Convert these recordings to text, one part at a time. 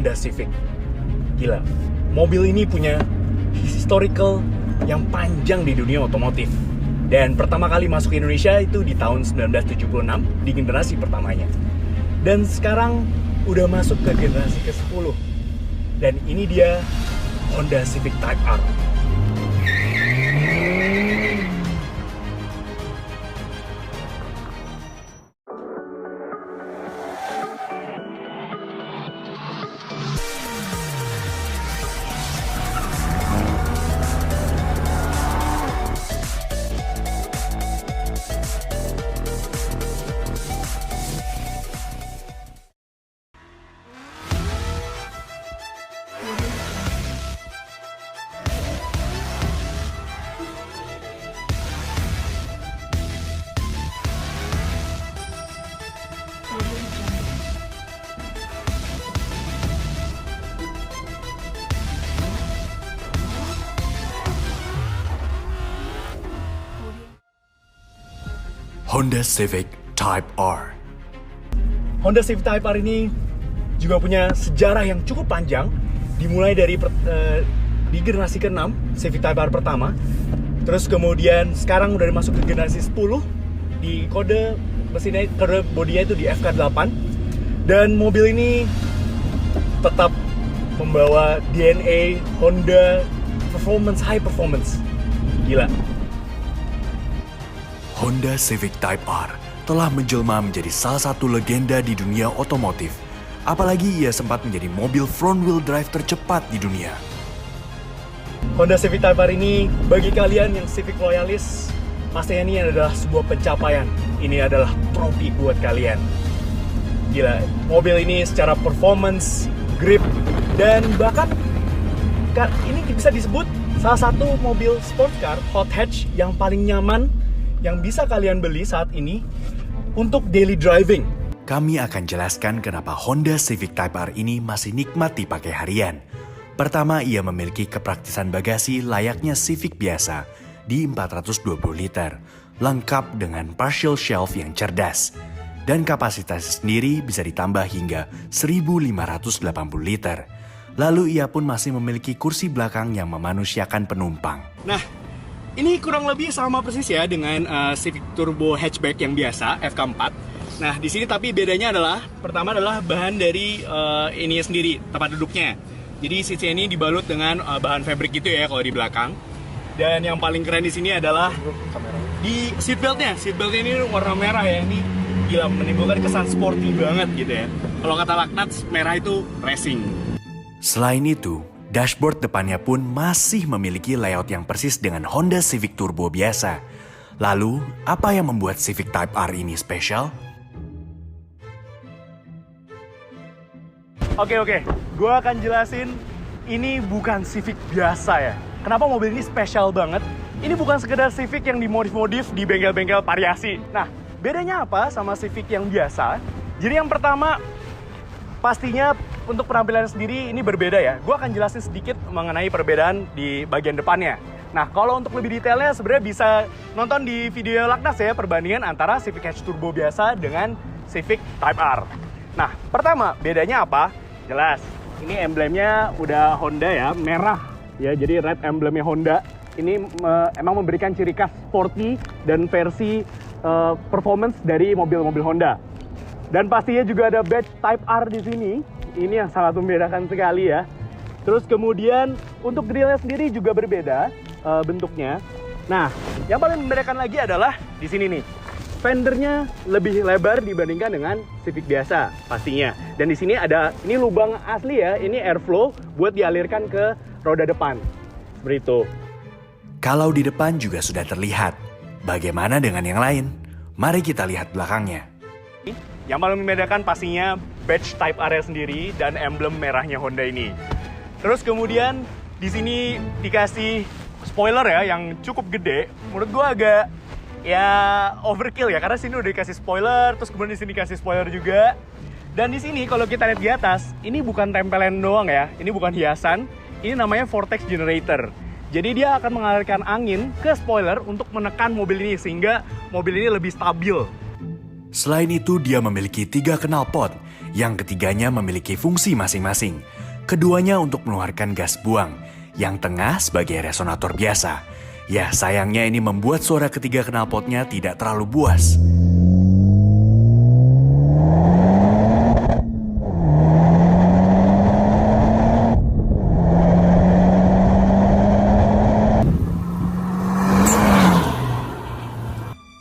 Honda Civic. Gila, mobil ini punya historical yang panjang di dunia otomotif. Dan pertama kali masuk ke Indonesia itu di tahun 1976 di generasi pertamanya. Dan sekarang udah masuk ke generasi ke-10. Dan ini dia Honda Civic Type R. Honda Civic Type R. Honda Civic Type R ini juga punya sejarah yang cukup panjang, dimulai dari di generasi ke-6 Civic Type R pertama, terus kemudian sekarang udah masuk ke generasi 10 di kode mesinnya, kode bodinya itu di FK8, dan mobil ini tetap membawa DNA Honda performance, high performance. Gila. Honda Civic Type R telah menjelma menjadi salah satu legenda di dunia otomotif. Apalagi ia sempat menjadi mobil front wheel drive tercepat di dunia. Honda Civic Type R ini, bagi kalian yang Civic loyalis, pastinya ini adalah sebuah pencapaian. Ini adalah trofi buat kalian. Gila, mobil ini secara performance, grip, dan bahkan ini bisa disebut salah satu mobil sports car hot hatch yang paling nyaman yang bisa kalian beli saat ini untuk daily driving. Kami akan jelaskan kenapa Honda Civic Type R ini masih nikmat dipakai harian. Pertama, ia memiliki kepraktisan bagasi layaknya Civic biasa di 420 liter, lengkap dengan partial shelf yang cerdas. Dan kapasitas sendiri bisa ditambah hingga 1580 liter. Lalu ia pun masih memiliki kursi belakang yang memanusiakan penumpang. Nah, ini kurang lebih sama persis ya dengan Civic Turbo Hatchback yang biasa, FK4. Nah, di sini tapi bedanya adalah, pertama adalah bahan dari ini sendiri, tempat duduknya. Jadi seatnya ini dibalut dengan bahan fabric gitu ya kalau di belakang. Dan yang paling keren di sini adalah di seatbeltnya. Seatbeltnya ini warna merah ya, ini gila menimbulkan kesan sporty banget gitu ya. Kalau kata Laknats, merah itu racing. Selain itu, dashboard depannya pun masih memiliki layout yang persis dengan Honda Civic Turbo biasa. Lalu, apa yang membuat Civic Type R ini spesial? Oke, gue akan jelasin ini bukan Civic biasa ya. Kenapa mobil ini spesial banget? Ini bukan sekedar Civic yang dimodif-modif di bengkel-bengkel variasi. Nah, bedanya apa sama Civic yang biasa? Jadi yang pertama, pastinya untuk penampilan sendiri ini berbeda ya. Gue akan jelasin sedikit mengenai perbedaan di bagian depannya. Nah, kalau untuk lebih detailnya sebenarnya bisa nonton di video Laknas ya, perbandingan antara Civic Hatch Turbo biasa dengan Civic Type R. Nah, pertama, bedanya apa? Jelas, ini emblemnya udah Honda ya, merah ya, jadi red emblemnya Honda. Ini emang memberikan ciri khas sporty dan versi performance dari mobil-mobil Honda. Dan pastinya juga ada badge Type R di sini. Ini yang sangat membedakan sekali ya. Terus kemudian untuk grillnya sendiri juga berbeda bentuknya. Nah, yang paling membedakan lagi adalah di sini nih. Fendernya lebih lebar dibandingkan dengan Civic biasa pastinya. Dan di sini ada ini lubang asli ya, ini airflow buat dialirkan ke roda depan. Seperti itu. Kalau di depan juga sudah terlihat. Bagaimana dengan yang lain? Mari kita lihat belakangnya. Yang paling membedakan pastinya badge Type R sendiri dan emblem merahnya Honda ini. Terus kemudian di sini dikasih spoiler ya yang cukup gede. Menurut gua agak ya overkill ya, karena sini udah dikasih spoiler, terus kemudian di sini dikasih spoiler juga. Dan di sini kalau kita lihat di atas, ini bukan tempelan doang ya, ini bukan hiasan, ini namanya vortex generator. Jadi dia akan mengalirkan angin ke spoiler untuk menekan mobil ini sehingga mobil ini lebih stabil. Selain itu, dia memiliki 3 knalpot, yang ketiganya memiliki fungsi masing-masing. Keduanya untuk mengeluarkan gas buang, yang tengah sebagai resonator biasa. Ya, sayangnya ini membuat suara ketiga knalpotnya tidak terlalu buas.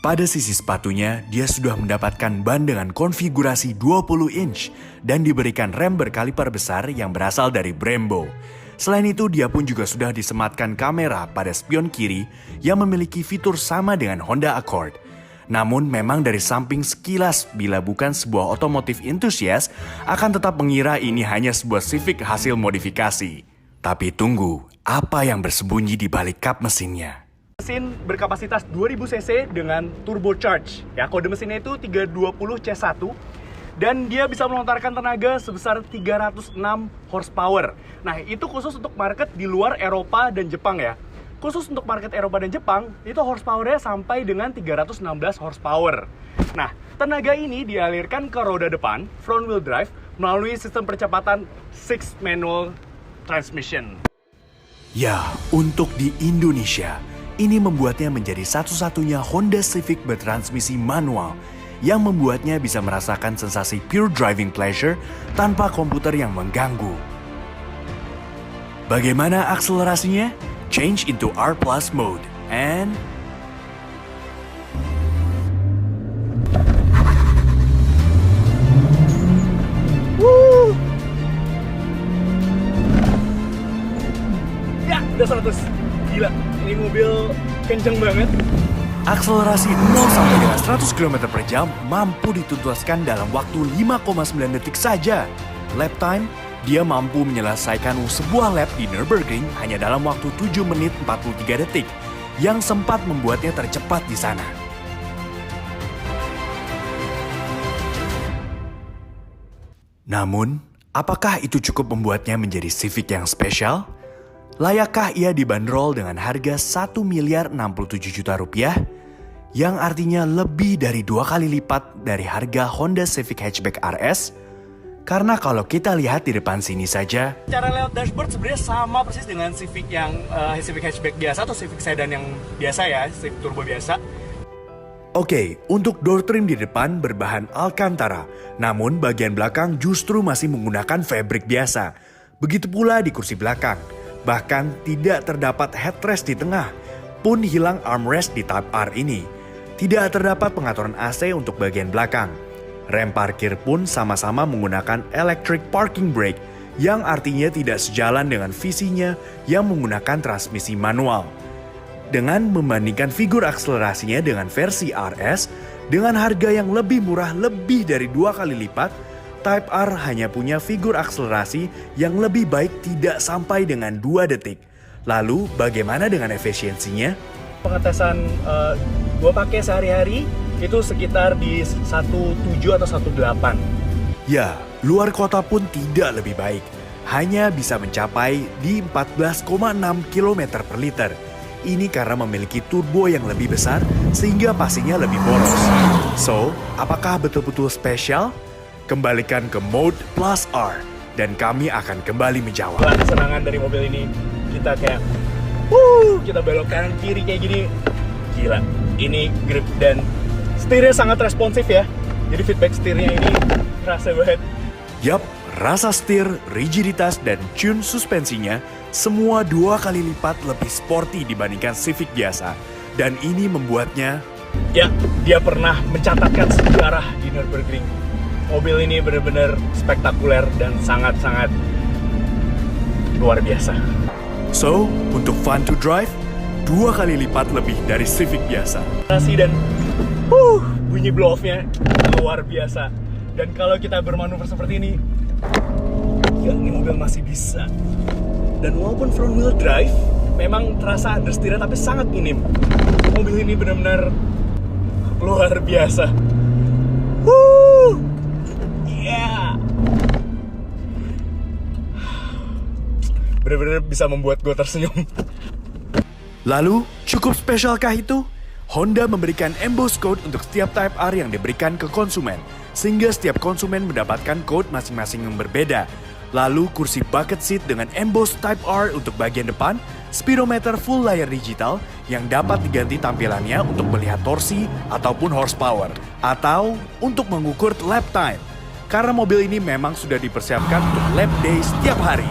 Pada sisi sepatunya, dia sudah mendapatkan ban dengan konfigurasi 20 inch dan diberikan rem berkaliper besar yang berasal dari Brembo. Selain itu, dia pun juga sudah disematkan kamera pada spion kiri yang memiliki fitur sama dengan Honda Accord. Namun memang dari samping sekilas, bila bukan sebuah otomotif entusias, akan tetap mengira ini hanya sebuah Civic hasil modifikasi. Tapi tunggu, apa yang bersembunyi di balik kap mesinnya? Mesin berkapasitas 2000 cc dengan turbocharge. Ya, kode mesinnya itu 320 C1 dan dia bisa melontarkan tenaga sebesar 306 horsepower. Nah, itu khusus untuk market di luar Eropa dan Jepang ya. Khusus untuk market Eropa dan Jepang, itu horsepower-nya sampai dengan 316 horsepower. Nah, tenaga ini dialirkan ke roda depan, front wheel drive, melalui sistem percepatan 6 manual transmission. Ya, untuk di Indonesia, ini membuatnya menjadi satu-satunya Honda Civic bertransmisi manual yang membuatnya bisa merasakan sensasi pure driving pleasure tanpa komputer yang mengganggu. Bagaimana akselerasinya? Change into R+ mode and Woo! Ya, udah 100. Gila, ini mobil kenceng banget. akselerasi 0 sampai dengan 100 km per jam mampu dituntaskan dalam waktu 5,9 detik saja. Lap time, dia mampu menyelesaikan sebuah lap di Nürburgring hanya dalam waktu 7 menit 43 detik, yang sempat membuatnya tercepat di sana. Namun, apakah itu cukup membuatnya menjadi Civic yang spesial? Layakkah ia dibanderol dengan harga 1.067 juta rupiah? Yang artinya lebih dari 2 kali lipat dari harga Honda Civic Hatchback RS? Karena kalau kita lihat di depan sini saja, Cara layout dashboard sebenarnya sama persis dengan Civic yang Civic Hatchback biasa atau Civic Sedan yang biasa ya, Civic Turbo biasa. Oke, untuk door trim di depan berbahan Alcantara, namun bagian belakang justru masih menggunakan fabric biasa. Begitu pula di kursi belakang. Bahkan tidak terdapat headrest di tengah, pun hilang armrest di Type R ini. Tidak terdapat pengaturan AC untuk bagian belakang. Rem parkir pun sama-sama menggunakan electric parking brake, yang artinya tidak sejalan dengan visinya yang menggunakan transmisi manual. Dengan membandingkan figur akselerasinya dengan versi RS, dengan harga yang lebih murah lebih dari 2 kali lipat, Type R hanya punya figur akselerasi yang lebih baik tidak sampai dengan 2 detik. Lalu bagaimana dengan efisiensinya? Pengetesan gue pakai sehari-hari itu sekitar di 1.7 atau 1.8. Ya, luar kota pun tidak lebih baik. Hanya bisa mencapai di 14,6 km per liter. Ini karena memiliki turbo yang lebih besar sehingga pastinya lebih boros. So, apakah betul-betul spesial? Kembalikan ke Mode Plus R dan kami akan kembali menjawab. Kesenangan dari mobil ini, kita kayak kita belok kanan kiri kayak gini. Gila, ini grip dan setirnya sangat responsif ya. Jadi feedback setirnya ini kerasa banget. Yap, rasa setir, rigiditas, dan tune suspensinya semua 2 kali lipat lebih sporty dibandingkan Civic biasa. Dan ini membuatnya, Ya, dia pernah mencatatkan sejarah di Nürburgring. Mobil ini benar-benar spektakuler dan sangat-sangat luar biasa. so, untuk fun to drive, 2 kali lipat lebih dari Civic biasa. Dan bunyi blow off-nya luar biasa. Dan kalau kita bermanuver seperti ini, ya ini mobil masih bisa. Dan walaupun front wheel drive, memang terasa understeer tapi sangat minim. Mobil ini benar-benar luar biasa. Yeah. Benar-benar bisa membuat gue tersenyum. Lalu, cukup spesialkah itu? Honda memberikan emboss code untuk setiap Type R yang diberikan ke konsumen, sehingga setiap konsumen mendapatkan code masing-masing yang berbeda. Lalu kursi bucket seat dengan emboss Type R untuk bagian depan, speedometer full layar digital yang dapat diganti tampilannya untuk melihat torsi ataupun horsepower, atau untuk mengukur lap time. Karena mobil ini memang sudah dipersiapkan untuk lap day setiap hari.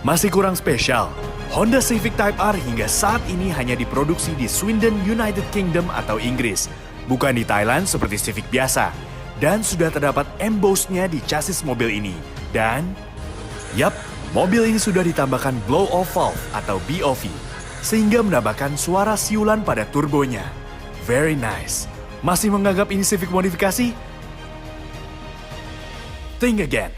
Masih kurang spesial, Honda Civic Type R hingga saat ini hanya diproduksi di Swindon, United Kingdom atau Inggris, bukan di Thailand seperti Civic biasa. Dan sudah terdapat emboss-nya di chassis mobil ini. Dan, yap, mobil ini sudah ditambahkan blow-off valve atau BOV, sehingga menambahkan suara siulan pada turbonya. Very nice. Masih menganggap ini Civic modifikasi? Think again.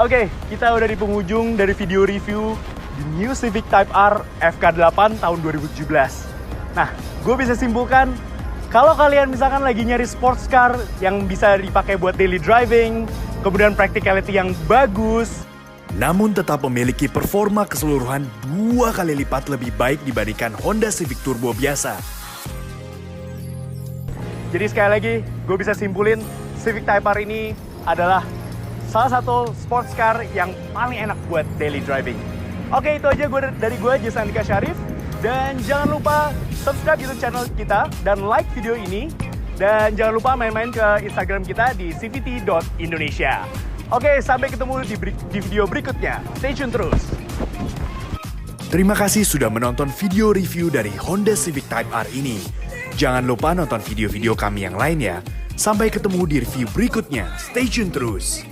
Oke, kita udah di penghujung dari video review di New Civic Type R FK8 tahun 2017. Nah, gue bisa simpulkan, kalau kalian misalkan lagi nyari sports car yang bisa dipakai buat daily driving, kemudian practicality yang bagus, namun tetap memiliki performa keseluruhan 2 kali lipat lebih baik dibandingkan Honda Civic Turbo biasa. jadi sekali lagi, gue bisa simpulin Civic Type R ini adalah salah satu sports car yang paling enak buat daily driving. Oke, itu aja dari gue, Jason Andika Syarif. Dan jangan lupa subscribe YouTube channel kita dan like video ini. Dan jangan lupa main-main ke Instagram kita di cvt.indonesia. Oke, sampai ketemu di video berikutnya. Stay tune terus. Terima kasih sudah menonton video review dari Honda Civic Type R ini. Jangan lupa nonton video-video kami yang lainnya. Sampai ketemu di review berikutnya. Stay tune terus.